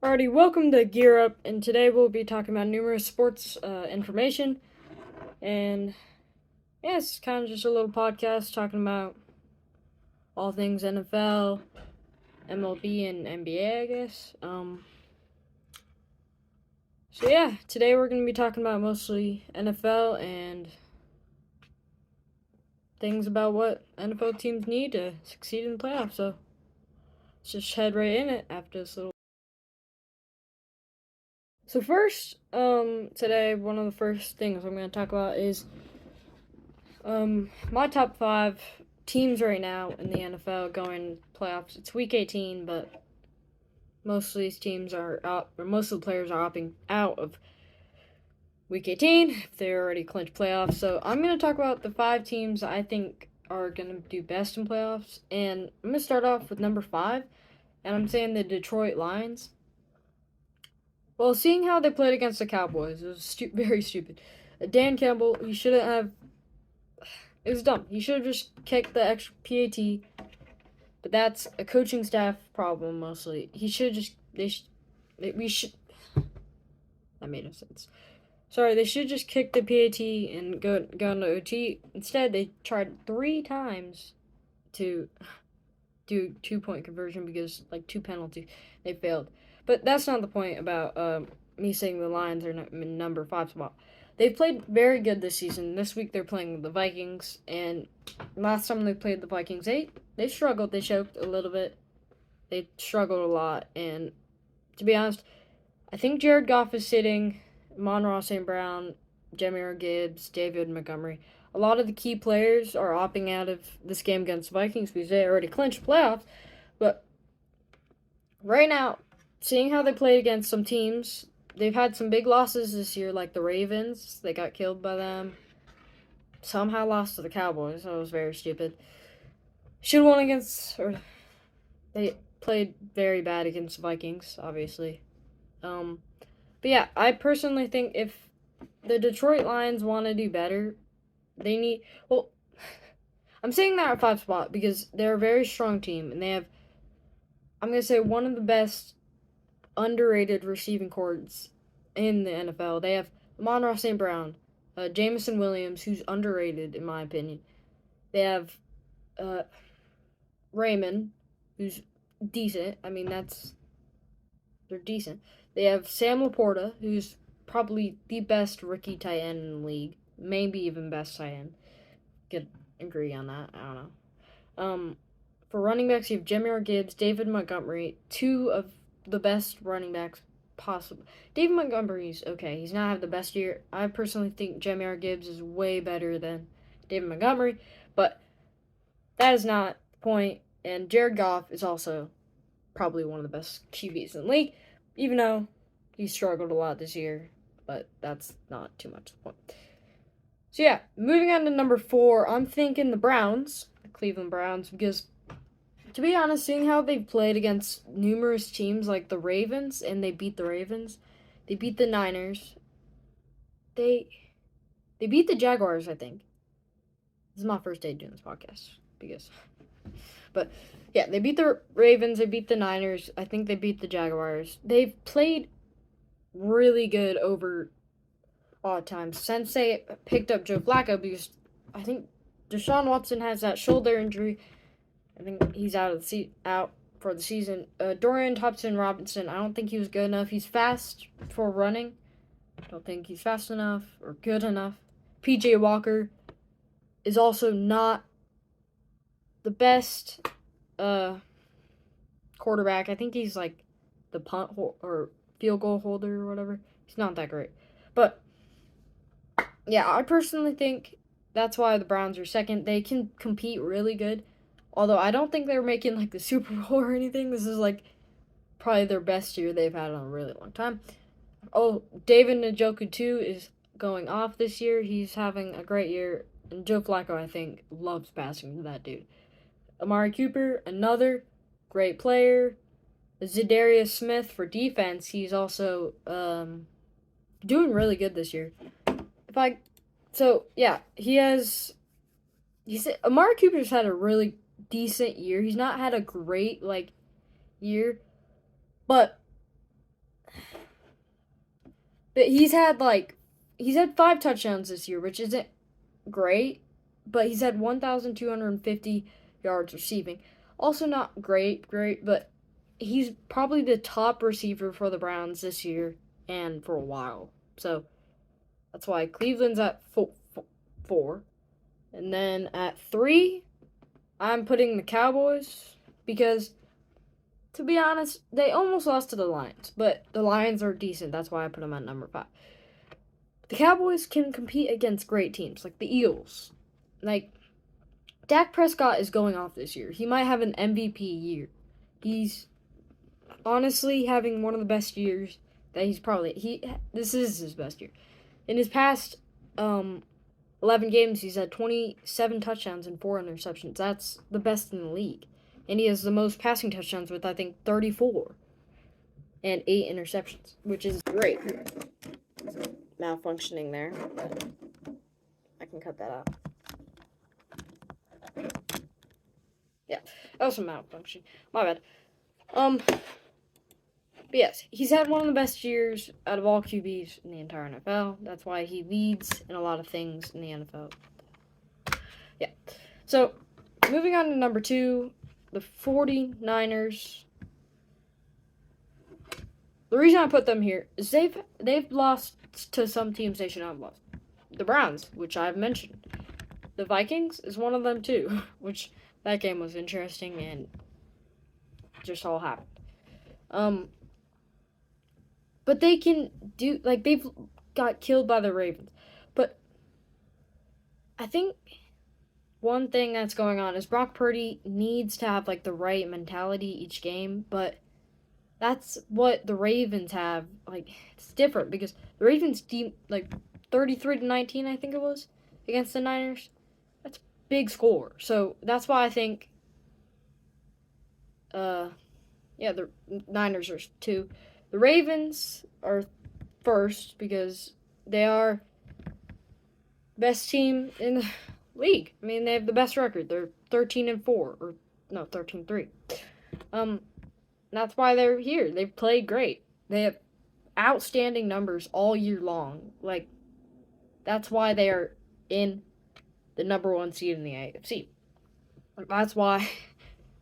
Alrighty, welcome to Gear Up, and today we'll be talking about numerous sports information. And yeah, it's kind of just a little podcast talking about all things NFL, MLB, and NBA, I guess. So yeah, today we're going to be talking about mostly NFL and things about what NFL teams need to succeed in the playoffs. So let's just head right in it after this little. So first, today one of the first things I'm going to talk about is my top five teams right now in the NFL going playoffs. It's week 18, but most of these teams are out, or most of the players are opting out of week 18 if they already clinched playoffs. So I'm going to talk about the five teams I think are going to do best in playoffs. And I'm going to start off with number five, and I'm saying the Detroit Lions. Well, seeing how they played against the Cowboys, it was very stupid. Dan Campbell, he shouldn't have. It was dumb. He should have just kicked the extra PAT. But that's a coaching staff problem mostly. He should just we should that made no sense. Sorry, they should just kick the PAT and go into OT. Instead, they tried 3 times to do 2-point conversion because like 2 penalties. They failed. But that's not the point about me saying the Lions are in number 5 spot. They've played very good this season. This week they're playing the Vikings, and last time they played the Vikings, they struggled. They choked a little bit. They struggled a lot, and to be honest, I think Jared Goff is sitting Amon-Ra St. Brown, Jahmyr Gibbs, David Montgomery. A lot of the key players are opting out of this game against the Vikings because they already clinched playoffs. But right now, seeing how they played against some teams, they've had some big losses this year, like the Ravens. They got killed by them. Somehow lost to the Cowboys. That was very stupid. Should have won against, or they played very bad against the Vikings, obviously. But yeah, I personally think if the Detroit Lions want to do better, they need. Well, I'm saying that at 5 spot because they're a very strong team and they have. I'm gonna say one of the best underrated receiving corps in the NFL. They have Amon-Ra St. Brown, Jameson Williams, who's underrated in my opinion. They have uh, Raymond, who's decent. I mean, they're decent. They have Sam Laporta, who's probably the best rookie tight end in the league, maybe even best tight end. Could agree on that. I don't know. For running backs, you have Jahmyr Gibbs, David Montgomery, two of the best running backs possible. David Montgomery's okay. He's not having the best year. I personally think Jahmyr Gibbs is way better than David Montgomery, but that is not the point. And Jared Goff is also probably one of the best QBs in the league, even though he struggled a lot this year, but that's not too much of the point. So yeah, moving on to number 4, I'm thinking the Browns, the Cleveland Browns, because to be honest, seeing how they've played against numerous teams like the Ravens, and they beat the Ravens, they beat the Niners, they beat the Jaguars, I think. This is my first day doing this podcast, because, but yeah, they beat the Ravens, they beat the Niners, I think they beat the Jaguars. They've played really good over odd times since they picked up Joe Flacco because I think Deshaun Watson has that shoulder injury. I think he's out for the season. Dorian Thompson-Robinson, I don't think he was good enough. He's fast for running. I don't think he's fast enough or good enough. PJ Walker is also not the best quarterback. I think he's like the punt or field goal holder or whatever. He's not that great. But yeah, I personally think that's why the Browns are second. They can compete really good. Although I don't think they're making like the Super Bowl or anything. This is like probably their best year they've had in a really long time. Oh, David Njoku too is going off this year. He's having a great year. And Joe Flacco, I think, loves passing to that dude. Amari Cooper, another great player. Zadarius Smith for defense. He's also doing really good this year. Amari Cooper's had a really decent year. He's not had a great year, but But he's had 5 touchdowns this year, which isn't great, but he's had 1,250 yards receiving. Also not great, but he's probably the top receiver for the Browns this year and for a while. So that's why Cleveland's at four. And then at 3, I'm putting the Cowboys because, to be honest, they almost lost to the Lions, but the Lions are decent. That's why I put them at number 5. The Cowboys can compete against great teams like the Eagles. Like, Dak Prescott is going off this year. He might have an MVP year. He's honestly having one of the best years that this is his best year. In his past 11 games, he's had 27 touchdowns and 4 interceptions. That's the best in the league. And he has the most passing touchdowns with, I think, 34 and 8 interceptions, which is great. Malfunctioning there, but I can cut that out. Yeah, that was a malfunction. My bad. But yes, he's had one of the best years out of all QBs in the entire NFL. That's why he leads in a lot of things in the NFL. Yeah. So, moving on to number 2, the 49ers. The reason I put them here is they've lost to some teams they should not have lost. The Browns, which I've mentioned. The Vikings is one of them too, which that game was interesting and just all happened. But they can do, like, they've got killed by the Ravens. But I think one thing that's going on is Brock Purdy needs to have, like, the right mentality each game, but that's what the Ravens have. Like, it's different because the Ravens team, like, 33-19, I think it was, against the Niners. That's a big score. So that's why I think, the Niners are 2. The Ravens are first because they are best team in the league. I mean, they have the best record. They're 13-4, or no, 13-3. That's why they're here. They've played great. They have outstanding numbers all year long. Like, that's why they are in the number 1 seed in the AFC. That's why.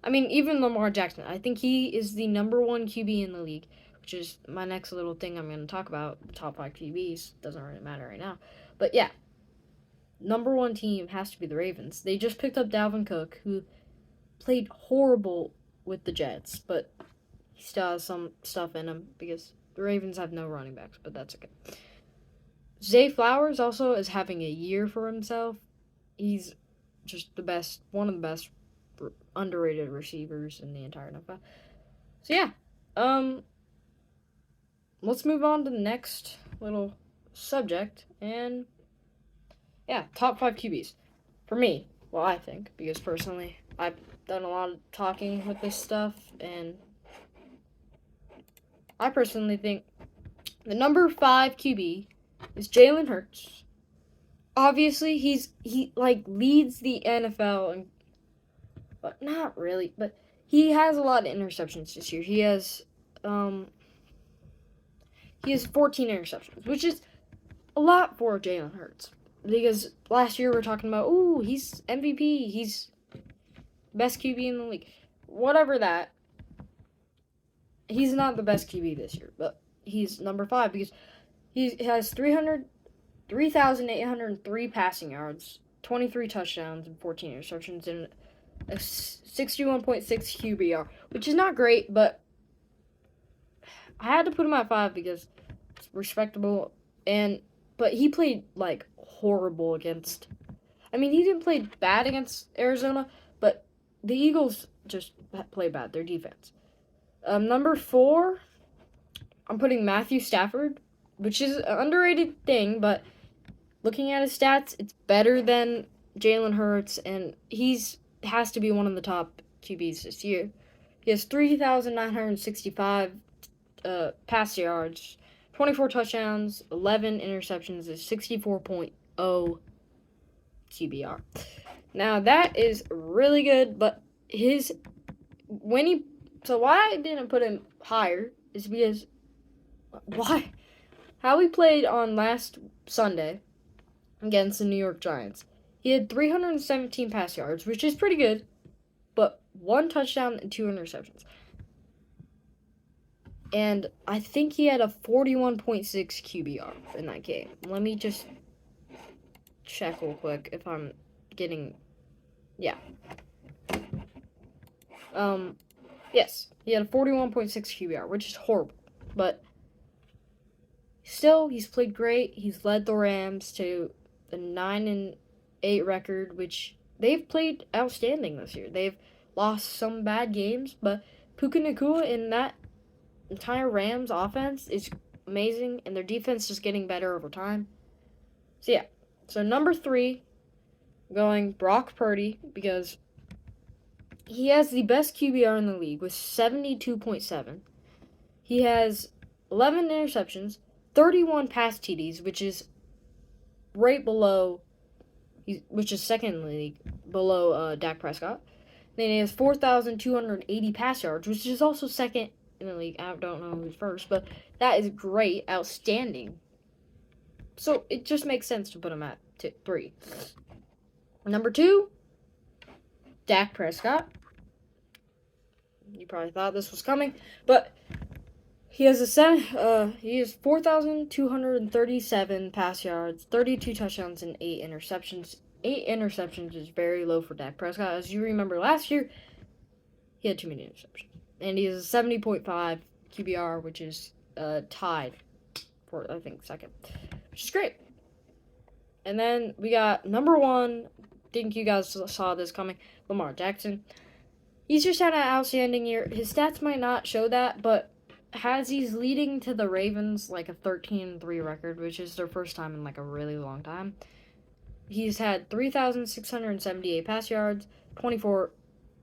I mean, even Lamar Jackson, I think he is the number 1 QB in the league, which is my next little thing I'm going to talk about. The top 5 QBs. Doesn't really matter right now. But yeah, number 1 team has to be the Ravens. They just picked up Dalvin Cook, who played horrible with the Jets, but he still has some stuff in him because the Ravens have no running backs, but that's okay. Zay Flowers also is having a year for himself. He's just one of the best underrated receivers in the entire NFL. So yeah, let's move on to the next little subject, and yeah, top 5 QBs. For me, well, I think, because personally, I've done a lot of talking with this stuff, and I personally think the number 5 QB is Jalen Hurts. Obviously, he leads the NFL, but not really. But he has a lot of interceptions this year. He has 14 interceptions, which is a lot for Jalen Hurts. Because last year we're talking about, he's MVP, he's best QB in the league. Whatever that. He's not the best QB this year, but he's number 5 because he has 3,803 passing yards, 23 touchdowns, and 14 interceptions, and a 61.6 QBR, which is not great, but I had to put him at 5 because it's respectable. But he played, like, horrible against. I mean, he didn't play bad against Arizona, but the Eagles just play bad. Their defense. Number 4, I'm putting Matthew Stafford, which is an underrated thing, but looking at his stats, it's better than Jalen Hurts, and has to be one of the top QBs this year. He has 3,965 pass yards, 24 touchdowns, 11 interceptions, a 64.0 QBR. Now, that is really good, but so why I didn't put him higher is because, why how he played on last Sunday against the New York Giants. He had 317 pass yards, which is pretty good, but 1 touchdown and 2 interceptions. And I think he had a 41.6 QBR in that game. Let me just check real quick if I'm getting... Yeah. Yes. He had a 41.6 QBR, which is horrible. But still, he's played great. He's led the Rams to a 9-8 record, which they've played outstanding this year. They've lost some bad games, but Puka Nacua in that entire Rams offense is amazing, and their defense is getting better over time. So yeah, so number 3, going Brock Purdy, because he has the best QBR in the league with 72.7. He has 11 interceptions, 31 pass TDs, which is right below, which is second in the league, below Dak Prescott. Then he has 4,280 pass yards, which is also second in the league. I don't know who's first, but that is great, outstanding. So it just makes sense to put him at 3. Number 2, Dak Prescott. You probably thought this was coming, but he has 4,237 pass yards, 32 touchdowns, and 8 interceptions. 8 interceptions is very low for Dak Prescott. As you remember last year, he had too many interceptions. And he has a 70.5 QBR, which is tied for, I think, second. Which is great. And then we got number 1. Think you guys saw this coming. Lamar Jackson. He's just had an outstanding year. His stats might not show that, but he's leading to the Ravens like a 13-3 record, which is their first time in like a really long time. He's had 3,678 pass yards, 24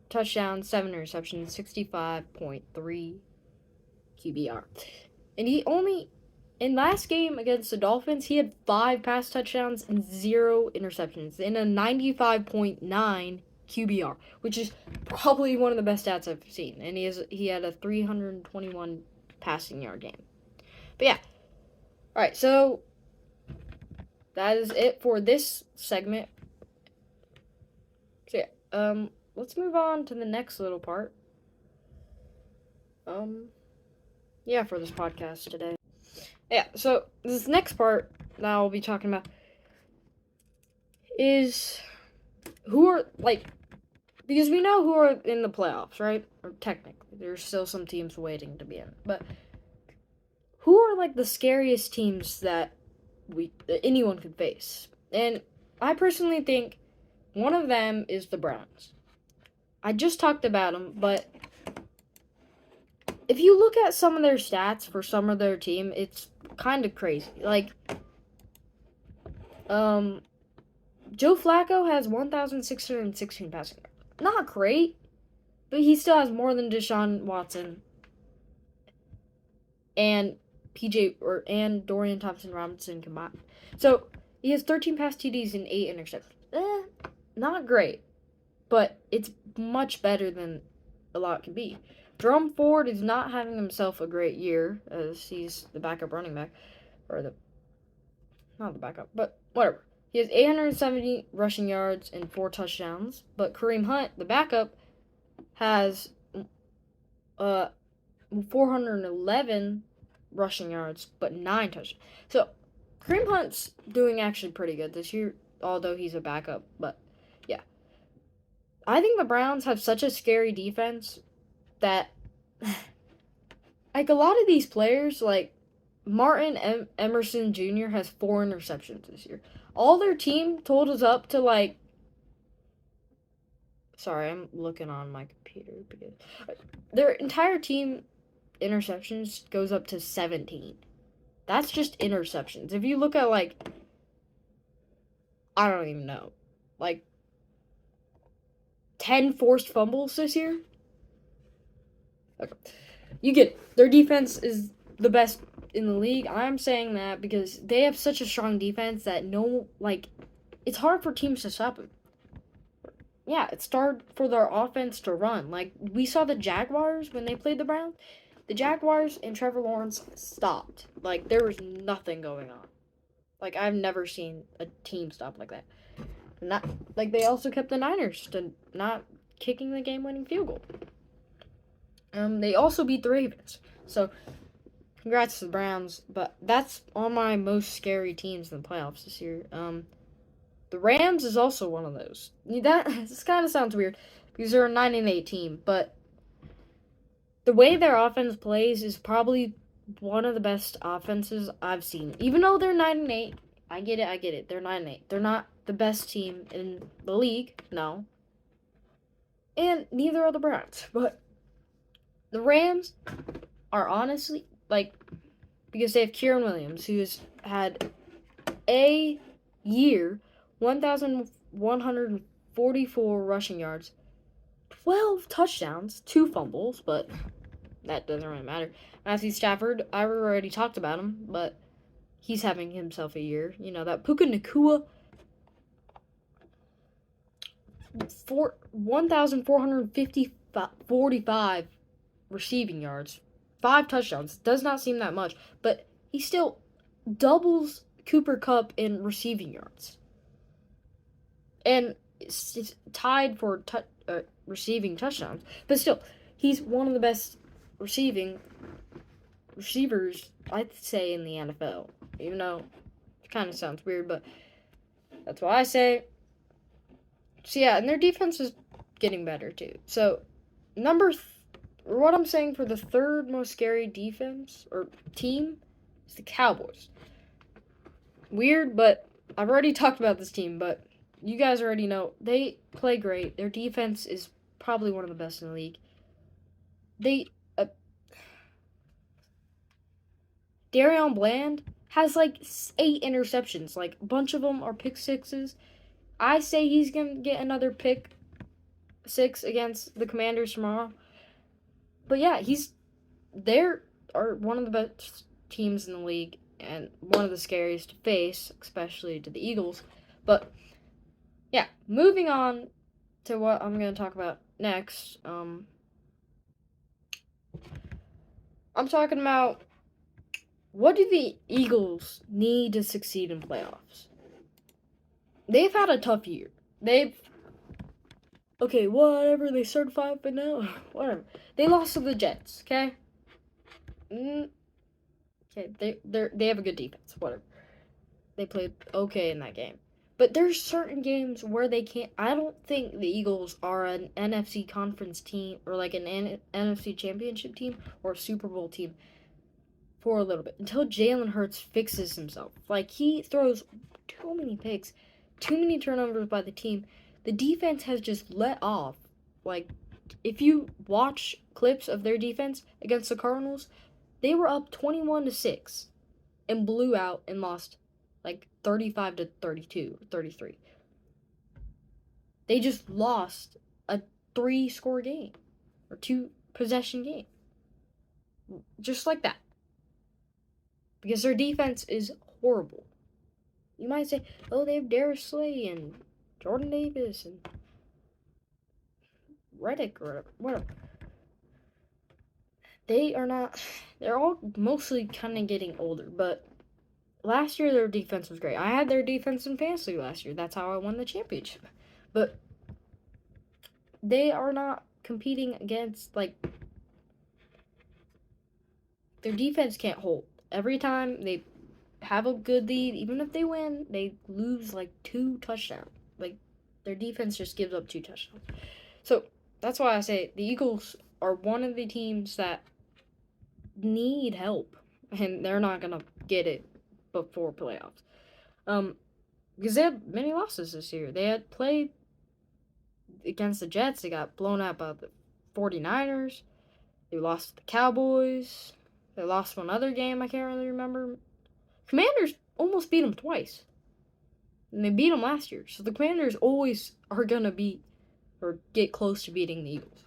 touchdowns, 7 interceptions, 65.3 QBR. And he only, in last game against the Dolphins, he had 5 pass touchdowns and 0 interceptions in a 95.9 QBR, which is probably one of the best stats I've seen. And he had a 321 passing yard game. But yeah. Alright, so that is it for this segment. So yeah, let's move on to the next little part. Yeah, for this podcast today. Yeah, so this next part that I'll be talking about is who are, like, because we know who are in the playoffs, right? Or technically, there's still some teams waiting to be in. But who are, like, the scariest teams that anyone could face? And I personally think one of them is the Browns. I just talked about them, but if you look at some of their stats for some of their team, it's kind of crazy. Like, Joe Flacco has 1,616 passing yards. Not great, but he still has more than Deshaun Watson and and Dorian Thompson-Robinson combined. So he has 13 pass TDs and 8 interceptions. Not great, but it's much better than a lot can be. Jerome Ford is not having himself a great year, as he's the backup running back, not the backup, but whatever. He has 870 rushing yards and 4 touchdowns, but Kareem Hunt, the backup, has 411 rushing yards, but 9 touchdowns. So Kareem Hunt's doing actually pretty good this year, although he's a backup. But yeah, I think the Browns have such a scary defense that, like, a lot of these players, like Martin Emerson Jr. has 4 interceptions this year. All their team totals up to, like, sorry, I'm looking on my computer because their entire team interceptions goes up to 17. That's just interceptions. If you look at, like, I don't even know, like 10 forced fumbles this year. Okay. You get it. Their defense is the best in the league. I'm saying that because they have such a strong defense that it's hard for teams to stop them. Yeah, it's hard for their offense to run. Like, we saw the Jaguars when they played the Browns. the Jaguars and Trevor Lawrence stopped. Like, there was nothing going on. Like, I've never seen a team stop like that. Not like they also kept the Niners to not kicking the game-winning field goal. They also beat the Ravens. So, congrats to the Browns. But that's all my most scary teams in the playoffs this year. The Rams is also one of those. This kind of sounds weird because they're a 9-8 team, but the way their offense plays is probably one of the best offenses I've seen. Even though they're 9-8, I get it. They're 9-8. They're not the best team in the league, no. And neither are the Browns. But the Rams are honestly, like, because they have Kieran Williams, who has had a year, 1,144 rushing yards, 12 touchdowns, 2 fumbles, but that doesn't really matter. Matthew Stafford, I already talked about him, but he's having himself a year. You know, that Puka Nacua, 1,445 receiving yards, 5 touchdowns. Does not seem that much, but he still doubles Cooper Kupp in receiving yards. And it's tied for receiving touchdowns. But still, he's one of the best receivers, I'd say, in the NFL. Even though it kind of sounds weird, but that's what I say. So yeah, and their defense is getting better too. So what I'm saying for the third most scary defense or team is the Cowboys. Weird, but I've already talked about this team, but you guys already know they play great. Their defense is probably one of the best in the league. Darion Bland has like 8 interceptions. Like, a bunch of them are pick sixes. I say he's going to get another pick 6 against the Commanders tomorrow. But yeah, they are one of the best teams in the league and one of the scariest to face, especially to the Eagles. But yeah, moving on to what I'm going to talk about next. I'm talking about, what do the Eagles need to succeed in playoffs? They've had a tough year. Okay, whatever, they started 5-0, whatever. They lost to the Jets, okay? Okay, they have a good defense, whatever. They played okay in that game. But there's certain games where they can't. I don't think the Eagles are an NFC conference team or like an NFC championship team or a Super Bowl team for a little bit until Jalen Hurts fixes himself. Like, he throws too many picks, too many turnovers by the team. The defense has just let off. Like, if you watch clips of their defense against the Cardinals, they were up 21-6 and blew out and lost like 35-32, 33. They just lost a 3-score game or 2-possession game. Just like that. Because their defense is horrible. You might say, oh, they have Darius Slay and Jordan Davis and Reddick or whatever. They're all mostly kind of getting older, but last year their defense was great. I had their defense in fantasy last year. That's how I won the championship. But they are not competing against, like, their defense can't hold. Every time they have a good lead, even if they win, they lose like 2 touchdowns. Like, their defense just gives up 2 touchdowns. So that's why I say the Eagles are one of the teams that need help, and they're not gonna get it before playoffs. Because they had many losses this year. They had played against the Jets. They got blown out by the 49ers. They lost to the Cowboys. They lost one other game I can't really remember. Commanders almost beat them twice. And they beat them last year. So the Commanders always are going to beat or get close to beating the Eagles.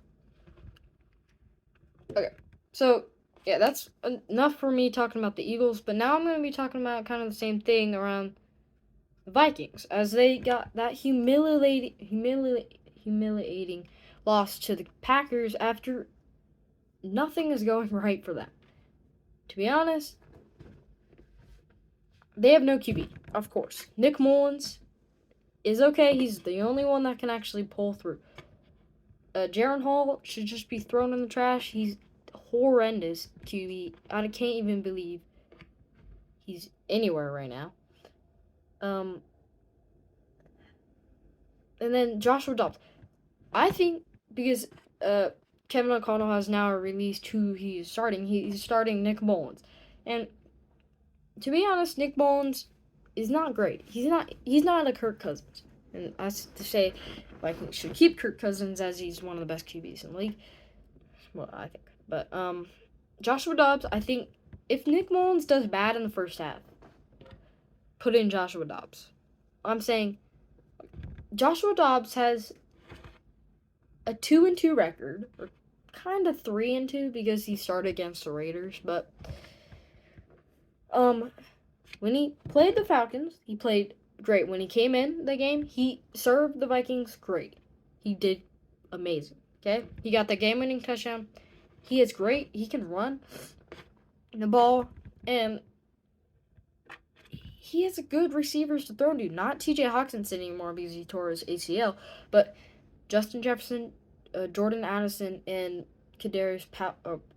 Okay. So, yeah, that's enough for me talking about the Eagles. But now I'm going to be talking about kind of the same thing around the Vikings. As they got that humiliating loss to the Packers after nothing is going right for them. To be honest, they have no QB, of course. Nick Mullins is okay. He's the only one that can actually pull through. Jaron Hall should just be thrown in the trash. He's horrendous QB. I can't even believe he's anywhere right now. And then Joshua Dobbs. I think because Kevin O'Connell has now released who he is starting. He's starting Nick Mullins. And to be honest, Nick Mullins is not great. He's not a Kirk Cousins. And I to say Vikings should keep Kirk Cousins as he's one of the best QBs in the league. Well, I think. But Joshua Dobbs, I think if Nick Mullins does bad in the first half, put in Joshua Dobbs. I'm saying Joshua Dobbs has a 2-2 record, or kind of 3-2 because he started against the Raiders, but when he played the Falcons, he played great. When he came in the game, he served the Vikings great. He did amazing. Okay, he got the game-winning touchdown. He is great. He can run the ball, and he has good receivers to throw to. Not T.J. Hawkinson anymore because he tore his ACL, but Justin Jefferson, Jordan Addison, and Kadarius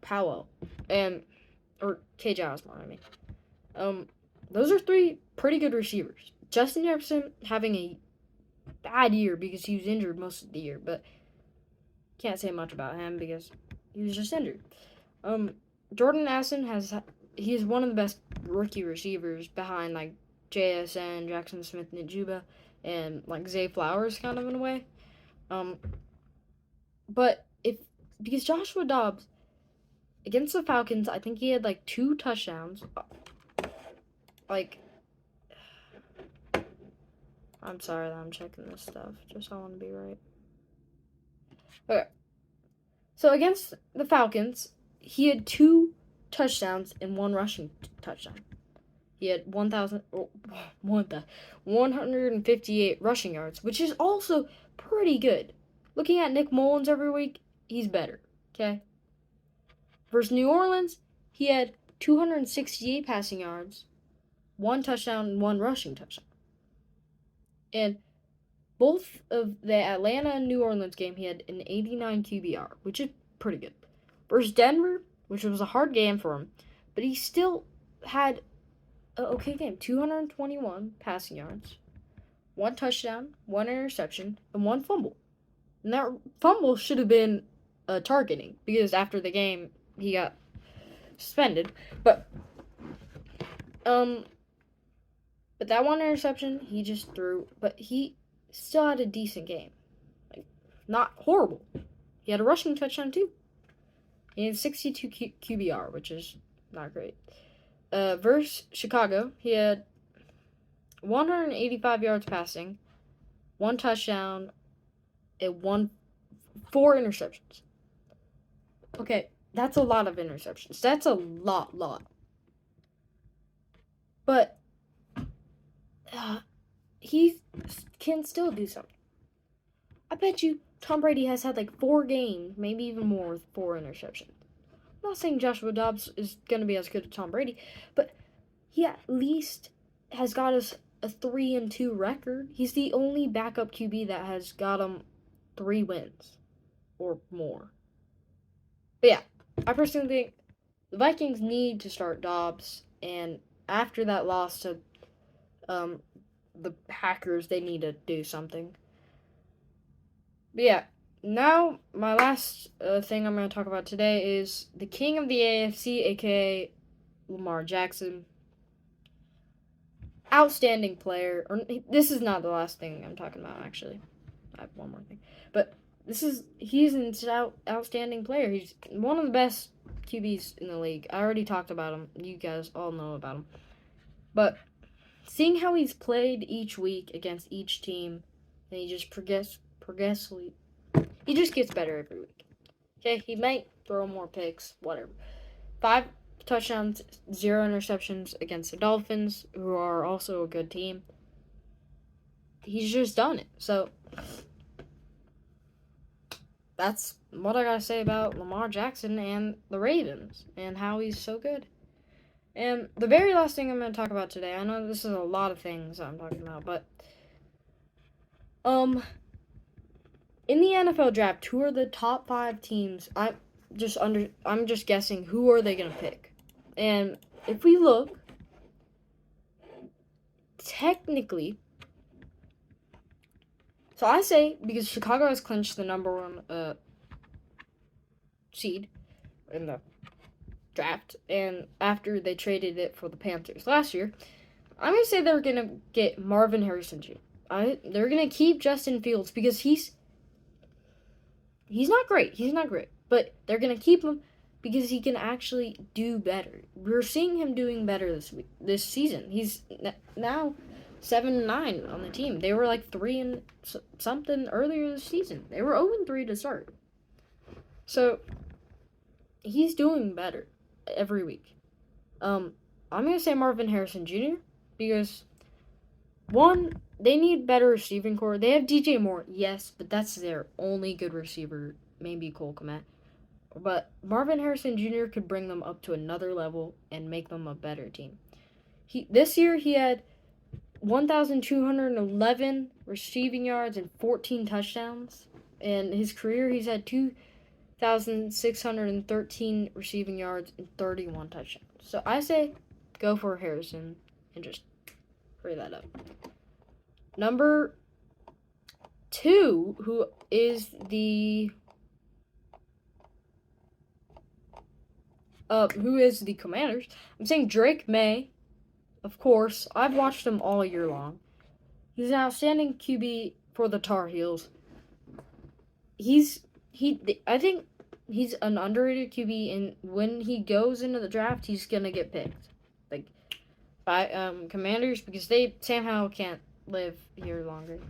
Powell, or KJ Osborne. Those are 3 pretty good receivers. Justin Jefferson having a bad year because he was injured most of the year, but can't say much about him because he was just injured. Jordan Addison he is one of the best rookie receivers behind like JSN, Jackson Smith-Njigba, and like Zay Flowers kind of in a way. But because Joshua Dobbs against the Falcons, I think he had like 2 touchdowns. I'm sorry that I'm checking this stuff. Just I want to be right. Okay. So against the Falcons, he had 2 touchdowns and 1 rushing touchdown. He had 158 rushing yards, which is also pretty good. Looking at Nick Mullins every week, he's better. Okay. Versus New Orleans, he had 268 passing yards, 1 touchdown, and 1 rushing touchdown. And both of the Atlanta and New Orleans game, he had an 89 QBR, which is pretty good. Versus Denver, which was a hard game for him, but he still had an okay game. 221 passing yards, 1 touchdown, 1 interception, and 1 fumble. And that fumble should have been targeting because after the game he got suspended. But that 1 interception he just threw, but he still had a decent game. Like, not horrible. He had a rushing touchdown too. He had 62 QBR, which is not great. Versus Chicago, he had 185 yards passing, 1 touchdown, and 4 interceptions. Okay, that's a lot of interceptions. That's a lot. But he can still do something. I bet you Tom Brady has had like 4 games, maybe even more, with 4 interceptions. I'm not saying Joshua Dobbs is going to be as good as Tom Brady, but he at least has got us a 3-2 record. He's the only backup QB that has got him 3 wins or more. But yeah, I personally think the Vikings need to start Dobbs, and after that loss to the Packers, they need to do something. But yeah, now my last thing I'm going to talk about today is the king of the AFC, aka Lamar Jackson. Outstanding player. This is not the last thing I'm talking about, actually. I have one more thing. But he's an outstanding player. He's one of the best QBs in the league. I already talked about him. You guys all know about him. But seeing how he's played each week against each team, and he just progressively, he just gets better every week. Okay, he might throw more picks, whatever. 5 touchdowns, 0 interceptions against the Dolphins, who are also a good team. He's just done it. So that's what I gotta say about Lamar Jackson and the Ravens and how he's so good. And the very last thing I'm going to talk about today, I know this is a lot of things I'm talking about, but in the NFL draft, who are the top 5 teams? I'm just guessing who are they going to pick. And if we look, technically, so I say because Chicago has clinched the number 1 seed in the draft, and after they traded it for the Panthers last year, I'm gonna say they're gonna get Marvin Harrison Jr. They're gonna keep Justin Fields because he's not great. He's not great, but they're gonna keep him because he can actually do better. We're seeing him doing better this season. He's now 7-9 on the team. They were like 3 and something earlier this season. They were 0-3 to start. So he's doing better every week. I'm gonna say Marvin Harrison Jr. because one, they need better receiving core. They have DJ Moore, yes, but that's their only good receiver. Maybe Cole Kmet. But Marvin Harrison Jr. could bring them up to another level and make them a better team. This year he had 1,211 receiving yards and 14 touchdowns. In his career, he's had 2,613 receiving yards and 31 touchdowns. So I say go for Harrison and just hurry that up. Number 2, who is the Commanders? I'm saying Drake May. Of course, I've watched him all year long. He's an outstanding QB for the Tar Heels. I think he's an underrated QB, and when he goes into the draft, he's gonna get picked, like by Commanders, because Sam Howell can't live here longer,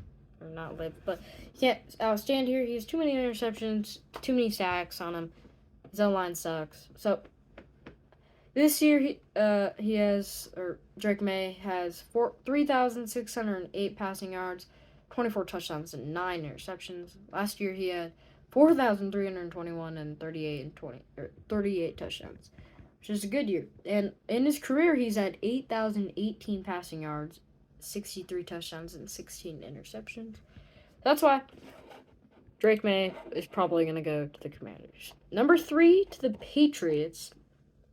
or not live, but he can't outstand here. He has too many interceptions, too many sacks on him. His own line sucks. So this year, Drake May has 3,608 passing yards, 24 touchdowns, and 9 interceptions. Last year, he had 4,321 and 38 touchdowns, which is a good year. And in his career, he's had 8,018 passing yards, 63 touchdowns, and 16 interceptions. That's why Drake May is probably going to go to the Commanders. Number 3, to the Patriots.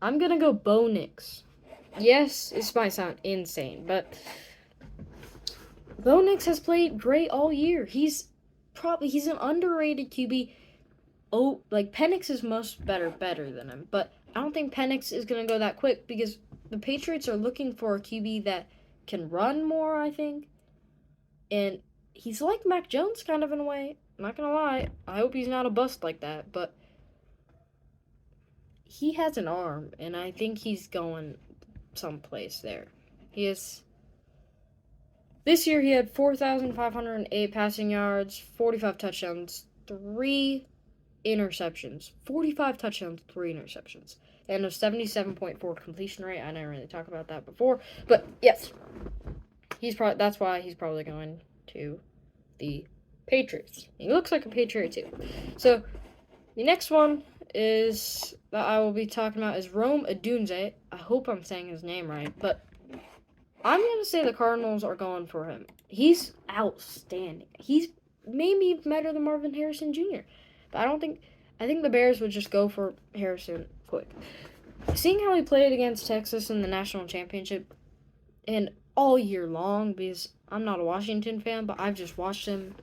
I'm going to go Bo Nix. Yes, this might sound insane, but Bo Nix has played great all year. He's an underrated QB. Oh, like Penix is better than him, but I don't think Penix is going to go that quick because the Patriots are looking for a QB that can run more, I think. And he's like Mac Jones kind of in a way. I'm not going to lie. I hope he's not a bust like that, but he has an arm, and I think he's going someplace there. This year he had 4,508 passing yards, 45 touchdowns, 3 interceptions. 45 touchdowns, 3 interceptions. And a 77.4 completion rate. I didn't really talk about that before, but yes. That's why he's probably going to the Patriots. He looks like a Patriot too. So, the next one that I will be talking about is Rome Odunze. I hope I'm saying his name right, but I'm going to say the Cardinals are going for him. He's outstanding. He's maybe better than Marvin Harrison Jr., but I think the Bears would just go for Harrison quick. Seeing how he played against Texas in the national championship and all year long, because I'm not a Washington fan, but I've just watched him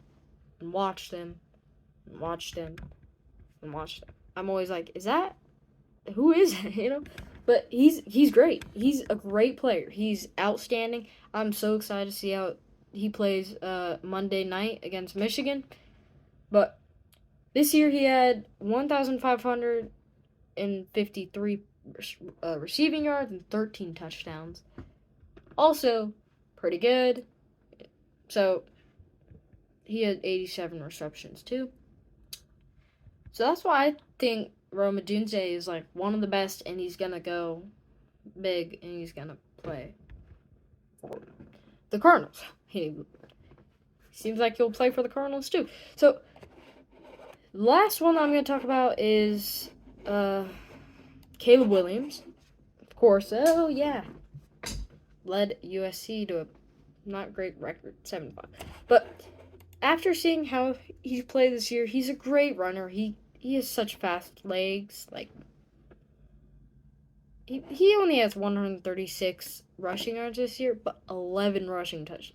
and watched him and watched him and watched him. I'm always like, who is it? But he's great. He's a great player. He's outstanding. I'm so excited to see how he plays Monday night against Michigan. But this year he had 1,553 receiving yards and 13 touchdowns. Also, pretty good. So, he had 87 receptions too. So that's why I think Rome Odunze is like one of the best, and he's gonna go big, and he's gonna play for the Cardinals. He seems like he'll play for the Cardinals too. So last one I'm going to talk about is Caleb Williams. Of course, oh yeah, led USC to a not great record, 7-5. But after seeing how he's played this year, he's a great runner. He has such fast legs. Like he only has 136 rushing yards this year, but 11 rushing touchdowns.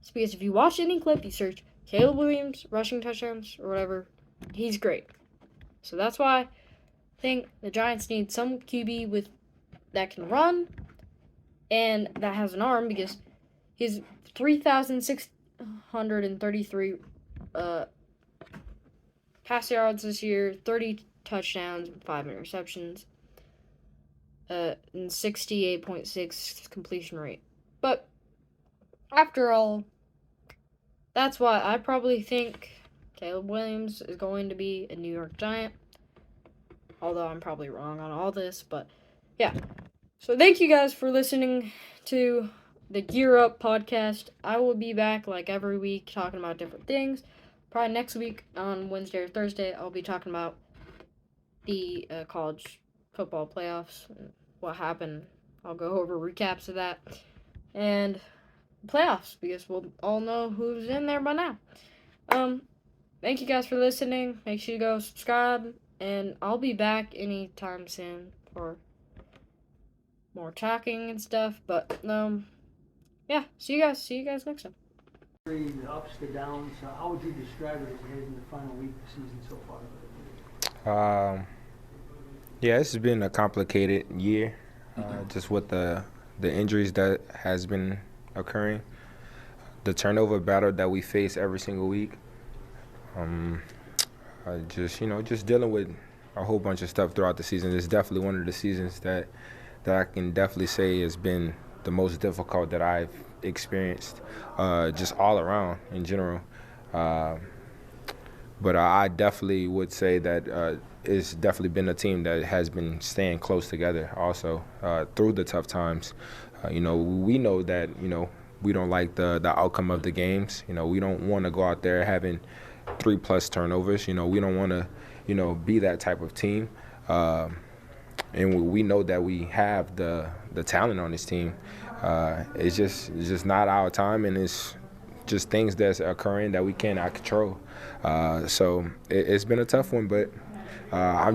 It's because if you watch any clip, you search Caleb Williams rushing touchdowns or whatever, he's great. So that's why I think the Giants need some QB that can run and that has an arm, because he's 3,633 pass yards this year, 30 touchdowns, 5 interceptions, and 68.6 completion rate. But after all, that's why I probably think Caleb Williams is going to be a New York Giant. Although I'm probably wrong on all this, but yeah. So thank you guys for listening to the Gear Up podcast. I will be back like every week talking about different things. Probably next week on Wednesday or Thursday, I'll be talking about the college football playoffs, what happened. I'll go over recaps of that and playoffs, because we'll all know who's in there by now. Thank you guys for listening. Make sure you go subscribe, and I'll be back anytime soon for more talking and stuff. But yeah, see you guys next time. The ups, the downs. How would you describe it as we head in the final week of the season so far? Yeah, this has been a complicated year, just with the injuries that has been occurring, the turnover battle that we face every single week. Just dealing with a whole bunch of stuff throughout the season. It's definitely one of the seasons that I can definitely say has been the most difficult that I've experienced, just all around in general. But I definitely would say that it's definitely been a team that has been staying close together also through the tough times. We know that, we don't like the outcome of the games. We don't want to go out there having 3+ turnovers. We don't want to, be that type of team. And we know that we have the talent on this team. It's just not our time, and it's just things that's occurring that we cannot control. So it's been a tough one, but I'm just